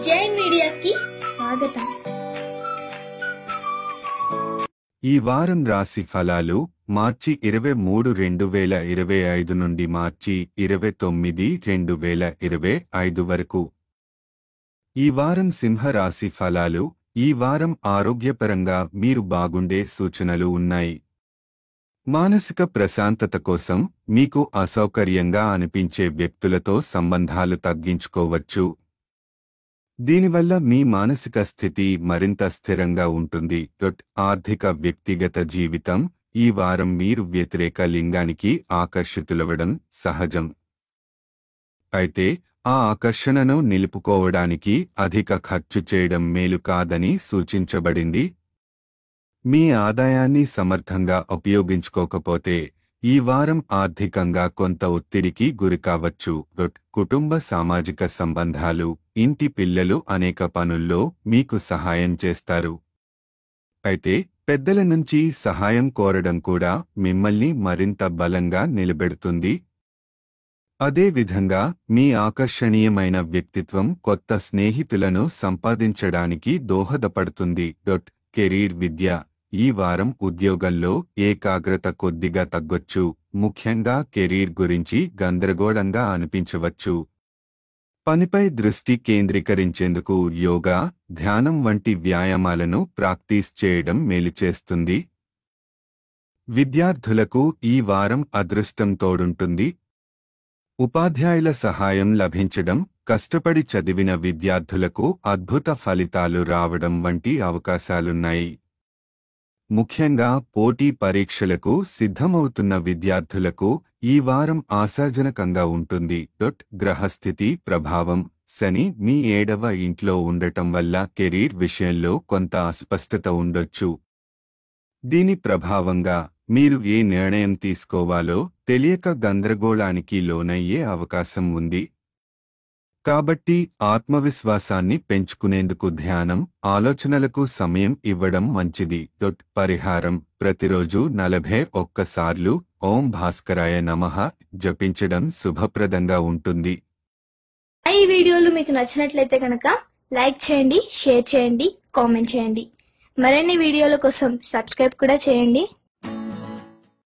జై మీడియాకి స్వాగతం. ఈ వారం రాశి ఫలాలు మార్చి 23, 2025 నుండి మార్చి 29, 2025 వరకు. ఈ వారం సింహ రాశి ఫలాలు. ఈ వారం ఆరోగ్యపరంగా మీరు బాగుండే సూచనలు ఉన్నాయి. మానసిక ప్రశాంతత కోసం మీకు అసౌకర్యంగా అనిపించే వ్యక్తులతో సంబంధాలు తగ్గించుకోవచ్చు. దీనివల్ల మీ మానసిక స్థితి మరింత స్థిరంగా ఉంటుంది. ఆర్థిక వ్యక్తిగత జీవితం. ఈ వారం మీరు వ్యతిరేక లింగానికి ఆకర్షితులవడం సహజం. అయితే ఆ ఆకర్షణను నిలుపుకోవడానికి అధిక ఖర్చు చేయడం మేలు కాదని సూచించబడింది. మీ ఆదాయాన్ని సమర్థంగా ఉపయోగించుకోకపోతే ఈ వారం ఆర్థికంగా కొంత ఒత్తిడికి గురికావచ్చు. కుటుంబ సామాజిక సంబంధాలు. ఇంటి పిల్లలు అనేక పనుల్లో మీకు సహాయం చేస్తారు. అయితే పెద్దల నుంచి సహాయం కోరడం కూడా మిమ్మల్ని మరింత బలంగా నిలబెడుతుంది. అదేవిధంగా మీ ఆకర్షణీయమైన వ్యక్తిత్వం కొత్త స్నేహితులను సంపాదించడానికి దోహదపడుతుంది. కెరీర్ విద్య. ఈ వారం ఉద్యోగంలో ఏకాగ్రత కొద్దిగా తగ్గొచ్చు. ముఖ్యంగా కెరీర్ గురించి గందరగోళంగా అనిపించవచ్చు. పనిపై దృష్టి కేంద్రీకరించేందుకు యోగా, ధ్యానం వంటి వ్యాయామాలను ప్రాక్టీస్ చేయడం మేలు చేస్తుంది. విద్యార్థులకు ఈ వారం అదృష్టం తోడుంటుంది. ఉపాధ్యాయుల సహాయం లభించడం, కష్టపడి చదివిన విద్యార్థులకు అద్భుత ఫలితాలు రావడం వంటి అవకాశాలున్నాయి. ముఖ్యంగా పోటీ పరీక్షలకు సిద్ధమవుతున్న విద్యార్థులకు ఈ వారం ఆశాజనకంగా ఉంటుంది. గ్రహస్థితి ప్రభావం. శని మీ 7వ ఇంట్లో ఉండటం వల్ల కెరీర్ విషయంలో కొంత అస్పష్టత ఉండొచ్చు. దీని ప్రభావంగా మీరు ఏ నిర్ణయం తీసుకోవాలో తెలియక గందరగోళానికి లోనయ్యే అవకాశం ఉంది. కాబట్టి ఆత్మవిశ్వాసాన్ని పెంచుకునేందుకు ధ్యానం, ఆలోచనలకు సమయం ఇవ్వడం మంచిది. పరిహారం. ప్రతిరోజు 41 సార్లు ఓం భాస్కరాయ నమః జపించడం శుభప్రదంగా ఉంటుంది. ఈ వీడియోలు మీకు నచ్చినట్లయితే కనుక లైక్ చేయండి, షేర్ చేయండి, కామెంట్ చేయండి. మరిన్ని వీడియోల కోసం సబ్స్క్రైబ్ కూడా చేయండి.